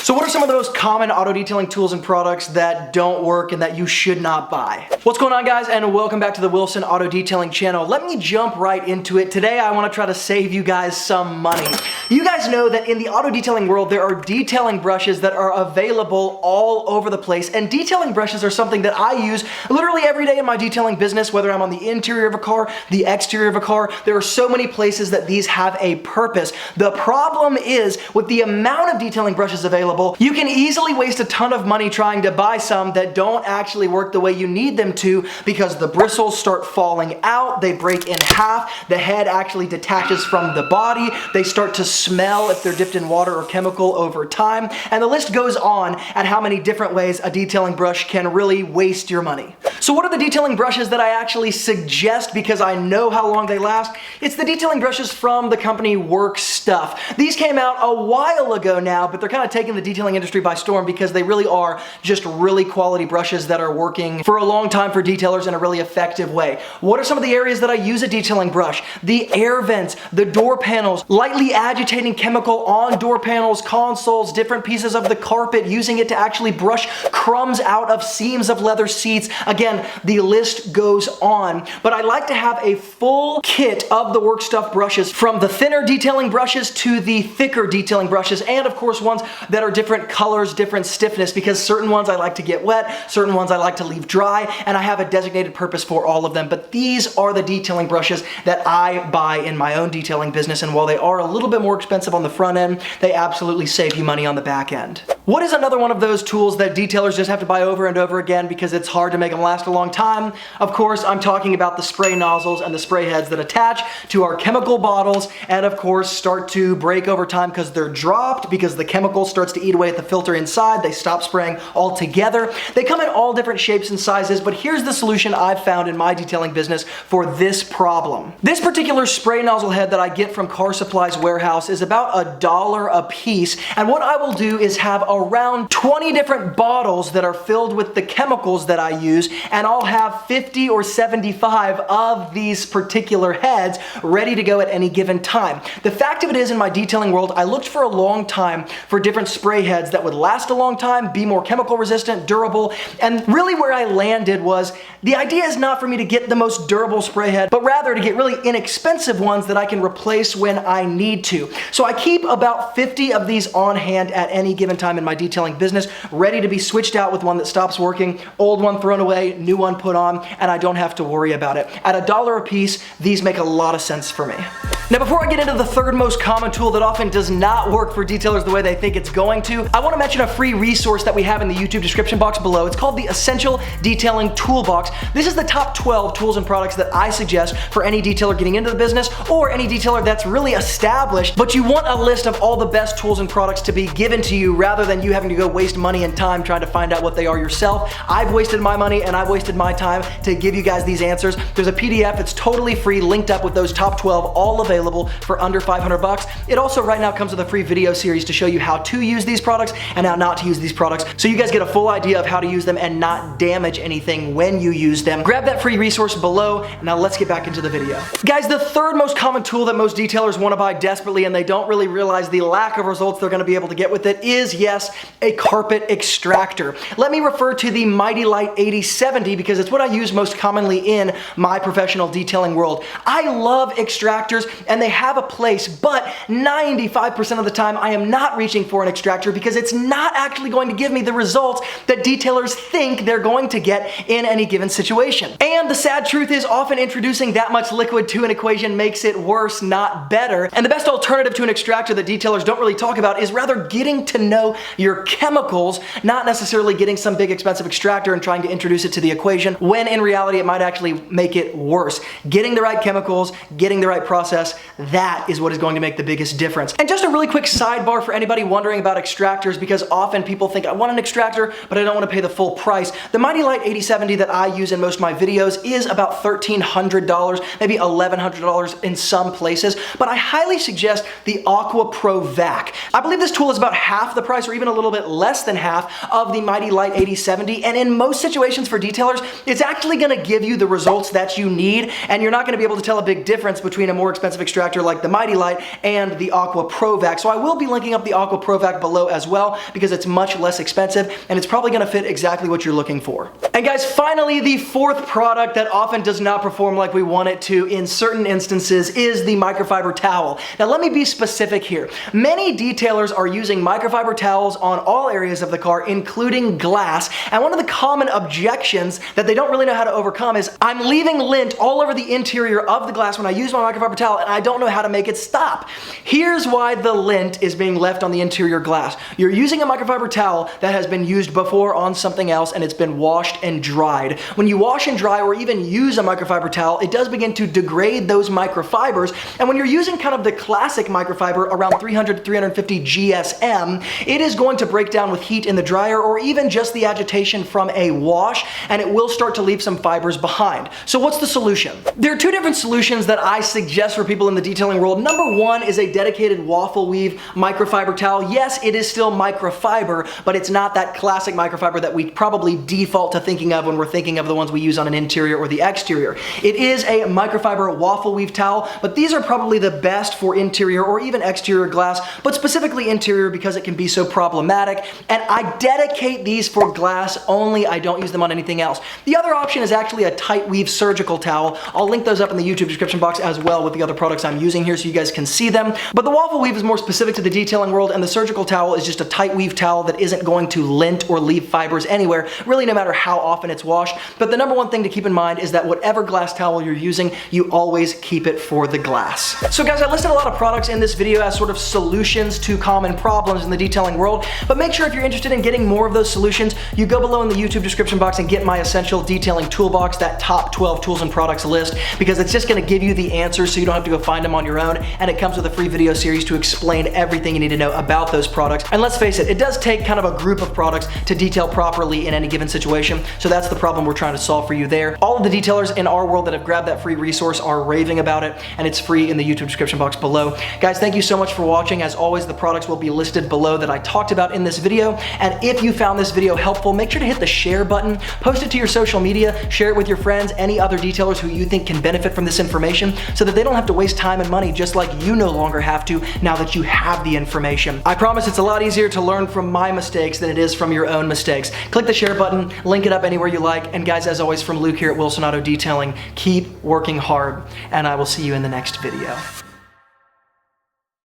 So what are some of the most common auto detailing tools and products that don't work and that you should not buy? What's going on, guys, and welcome back to the Wilson Auto Detailing channel. Let me jump right into it. Today I want to try to save you guys some money. You guys know that in the auto detailing world there are detailing brushes that are available all over the place, and detailing brushes are something that I use literally every day in my detailing business, whether I'm on the interior of a car, the exterior of a car. There are so many places that these have a purpose. The problem is, with the amount of detailing brushes available, you can easily waste a ton of money trying to buy some that don't actually work the way you need them to, because the bristles start falling out, they break in half, the head actually detaches from the body, they start to smell if they're dipped in water or chemical over time, and the list goes on at how many different ways a detailing brush can really waste your money. So what are the detailing brushes that I actually suggest because I know how long they last? It's the detailing brushes from the company Work Stuff. These came out a while ago now, but they're kind of taking the detailing industry by storm because they really are just really quality brushes that are working for a long time for detailers in a really effective way. What are some of the areas that I use a detailing brush? The air vents, the door panels, lightly agitating chemical on door panels, consoles, different pieces of the carpet, using it to actually brush crumbs out of seams of leather seats. Again, the list goes on, but I like to have a full kit of the Work Stuff brushes, from the thinner detailing brushes to the thicker detailing brushes, and of course ones that are different colors, different stiffness, because certain ones I like to get wet, certain ones I like to leave dry, and I have a designated purpose for all of them. But these are the detailing brushes that I buy in my own detailing business, and while they are a little bit more expensive on the front end, they absolutely save you money on the back end. What is another one of those tools that detailers just have to buy over and over again because it's hard to make them last a long time? Of course, I'm talking about the spray nozzles and the spray heads that attach to our chemical bottles and of course start to break over time because they're dropped, because the chemical starts to eat away at the filter inside. They stop spraying altogether. They come in all different shapes and sizes, but here's the solution I've found in my detailing business for this problem. This particular spray nozzle head that I get from Car Supply's warehouse is about $1 a piece, and what I will do is have around 20 different bottles that are filled with the chemicals that I use, and I'll have 50 or 75 of these particular heads ready to go at any given time. The fact of it is, in my detailing world, I looked for a long time for different spray heads that would last a long time, be more chemical resistant, durable, and really where I landed was, the idea is not for me to get the most durable spray head, but rather to get really inexpensive ones that I can replace when I need to. So I keep about 50 of these on hand at any given time in my detailing business, ready to be switched out with one that stops working, old one thrown away, new one put on, and I don't have to worry about it. At $1 a piece, these make a lot of sense for me. Now, before I get into the third most common tool that often does not work for detailers the way they think it's going to, I want to mention a free resource that we have in the YouTube description box below. It's called the Essential Detailing Toolbox. This is the top 12 tools and products that I suggest for any detailer getting into the business, or any detailer that's really established, but you want a list of all the best tools and products to be given to you rather than you having to go waste money and time trying to find out what they are yourself. I've wasted my money and I've wasted my time to give you guys these answers. There's a PDF, it's totally free, linked up with those top 12, all available for under 500 bucks. It also right now comes with a free video series to show you how to use these products and how not to use these products, so you guys get a full idea of how to use them and not damage anything when you use them. Grab that free resource below, and now let's get back into the video. Guys, the third most common tool that most detailers want to buy desperately and they don't really realize the lack of results they're going to be able to get with it is, yes, a carpet extractor. Let me refer to the Mighty Light 8070 because it's what I use most commonly in my professional detailing world. I love extractors and they have a place, but 95% of the time I am not reaching for an extractor because it's not actually going to give me the results that detailers think they're going to get in any given situation. And the sad truth is, often introducing that much liquid to an equation makes it worse, not better. And the best alternative to an extractor that detailers don't really talk about is rather getting to know your chemicals, not necessarily getting some big expensive extractor and trying to introduce it to the equation, when in reality it might actually make it worse. Getting the right chemicals, getting the right process, that is what is going to make the biggest difference. And just a really quick sidebar for anybody wondering about extractors, because often people think, I want an extractor, but I don't want to pay the full price. The Mighty Light 8070 that I use in most of my videos is about $1,300, maybe $1,100 in some places, but I highly suggest the Aqua Pro Vac. I believe this tool is about half the price, or even a little bit less than half, of the Mighty Light 8070, and in most situations for detailers, it's actually going to give you the results that you need, and you're not going to be able to tell a big difference between a more expensive extractor like the Mighty Light and the Aqua Pro Vac. So I will be linking up the Aqua Pro Vac below as well because it's much less expensive and it's probably gonna fit exactly what you're looking for. And guys, finally, the fourth product that often does not perform like we want it to in certain instances is the microfiber towel. Now let me be specific here. Many detailers are using microfiber towels on all areas of the car, including glass, and one of the common objections that they don't really know how to overcome is I'm leaving lint all over the interior of the glass when I use my microfiber towel and I don't know how to make it stop. Here's why the lint is being left on the interior glass. You're using a microfiber towel that has been used before on something else and it's been washed and dried. When you wash and dry or even use a microfiber towel, it does begin to degrade those microfibers, and when you're using kind of the classic microfiber around 300 to 350 GSM, it is going to break down with heat in the dryer or even just the agitation from a wash, and it will start to leave some fibers behind. So what's the solution? There are two different solutions that I suggest for people in the detailing world. Number one is a dedicated waffle weave microfiber towel. Yes, it is still microfiber, but it's not that classic microfiber that we probably default to thinking of when we're thinking of the ones we use on an interior or the exterior. It is a microfiber waffle weave towel, but these are probably the best for interior or even exterior glass, but specifically interior because it can be so problematic, and I dedicate these for glass only. I don't use them on anything else. The other option is actually a tight weave surgical towel. I'll link those up in the YouTube description box as well with the other products I'm using here so you guys can see them, but the waffle weave is more specific to the detailing world, and the surgical towel is just a tight weave towel that isn't going to lint or leave fibers anywhere, really no matter how often it's washed. But the number one thing to keep in mind is that whatever glass towel you're using, you always keep it for the glass. So guys, I listed a lot of products in this video as sort of solutions to common problems in the detailing world, but make sure if you're interested in getting more of those solutions, you go below in the YouTube description box and get my essential detailing toolbox, that top 12 tools and products list, because it's just gonna give you the answers so you don't have to go find them on your own, and it comes with a free video series to explain everything you need to know about those products. And let's face it does take kind of a group of products to detail properly in any given situation, so that's the problem we're trying to solve for you there. All of the detailers in our world that have grabbed that free resource are raving about it, and it's free in the YouTube description box below. Guys, thank you so much for watching. As always, the products will be listed below that I talked about in this video, and if you found this video helpful, make sure to hit the share button, post it to your social media, share it with your friends, any other detailers who you think can benefit from this information, so that they don't have to waste time and money just like you no longer have to now that you have the information. I promise it's a lot easier to learn from my mistakes than it is from your own mistakes. Click the share button, link it up anywhere you like, and guys, as always, from Luke here at Wilson Auto Detailing, keep working hard, and I will see you in the next video.